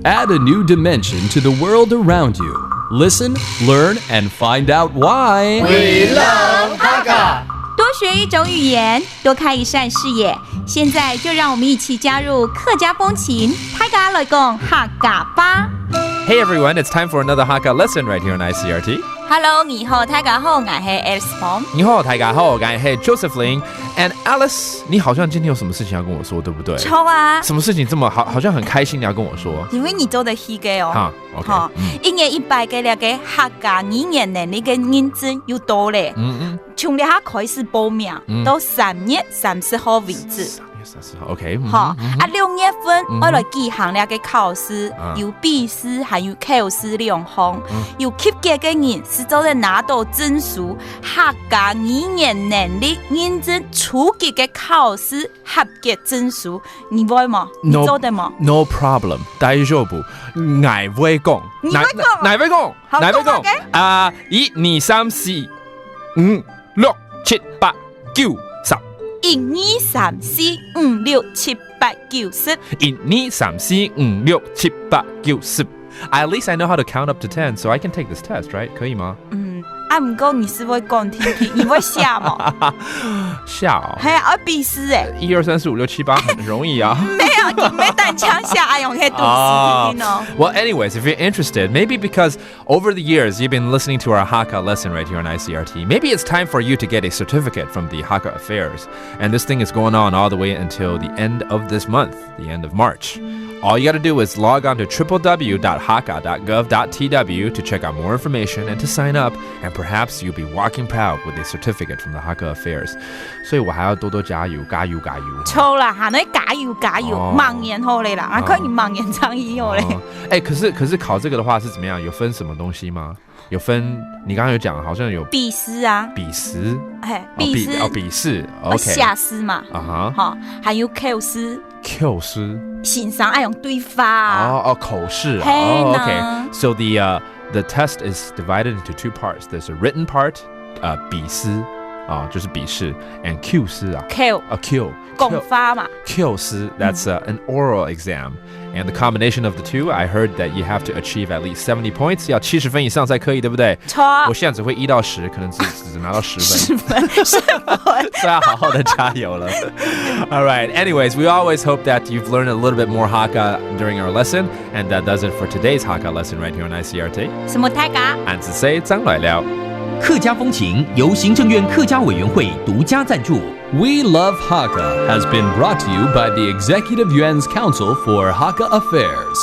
Add a new dimension to the world around you. Listen, learn, and find out why. We love Hakka. 多学一种语言，多开一扇视野。现在就让我们一起加入客家风情，大家来讲客家吧。Hey everyone, it's time for another Hakka lesson right here on ICRT. Hello， 你好，大家好，我是 Alice Pom。你好，大家好，我是 Josephine and Alice。你好像今天有什么事情要跟我说，对不对？错啊！什么事情这么好像很开心你要跟我说？因为你做的戲嘅哦。哈 ，OK。一年100個了嘅客家語言能力嘅認證又多咧。從你下開始報名到3月30號為止。OK， 好，2月份我來舉行了嘅考試，有筆試還有口試2項，有及格嘅人是就能拿到證書，客家語言能力認證初級嘅考試合格證書，你會嗎？你做得嗎 ？No problem， 大丈夫，我會講。你會講？我會講，我會講。1、2、3、4、5、6、7、8、9、10。1、2、3、4、5、6、7、8、9、10。1、2、3、4、5、6、7、8、9、10。At least I know how to count up to 10, so I can take this test, right? 可以嗎？不過你是會講聽聽，你會下嗎？下哦。係啊，筆試誒。1、2、3、4、5、6、7、8很容易啊。沒有，你沒單槍下，用喺讀書呢。Well, anyways, if you're interested, maybe because over the years you've been listening to our Hakka lesson right here on ICRT, maybe it's time for you to get a certificate from the Hakka Affairs. And this thing is going on all the way until the end of this month, the end of March. All you got to do is log on to www.hakka.gov.tw to check out more information and to sign up, and perhaps you'll be walking proud with a certificate from the Hakka Affairs. 所以我還要多多加油，加油，加油！錯啦，喊你加油加油，盲言好你啦，可以盲言倡議好你。可是考這個的話是怎麼樣？有分什麼東西嗎？有分，你剛剛有講好像有筆試啊，筆試，筆試 ，OK， 下試嘛，好，還有口試，口試，線上愛用對話，口試，OK， so the test is divided into 2 parts. There's a written part, 筆試就是筆試 and 口試口講法嘛，口試 that's an oral exam. And the combination of the two, I heard that you have to achieve at least 70 points. 要70分以上才可以，對不對？錯。我現在只會1到10，可能只拿到10分。10分。所以要好好的加油了。All right. Anyways, we always hope that you've learned a little bit more Hakka during our lesson, and that does it for today's Hakka lesson right here on ICRT. 什麼大家？俺是誰？張來了。客家風情由行政院客家委員會獨家贊助。We Love Hakka has been brought to you by the Executive Yuan's Council for Hakka Affairs.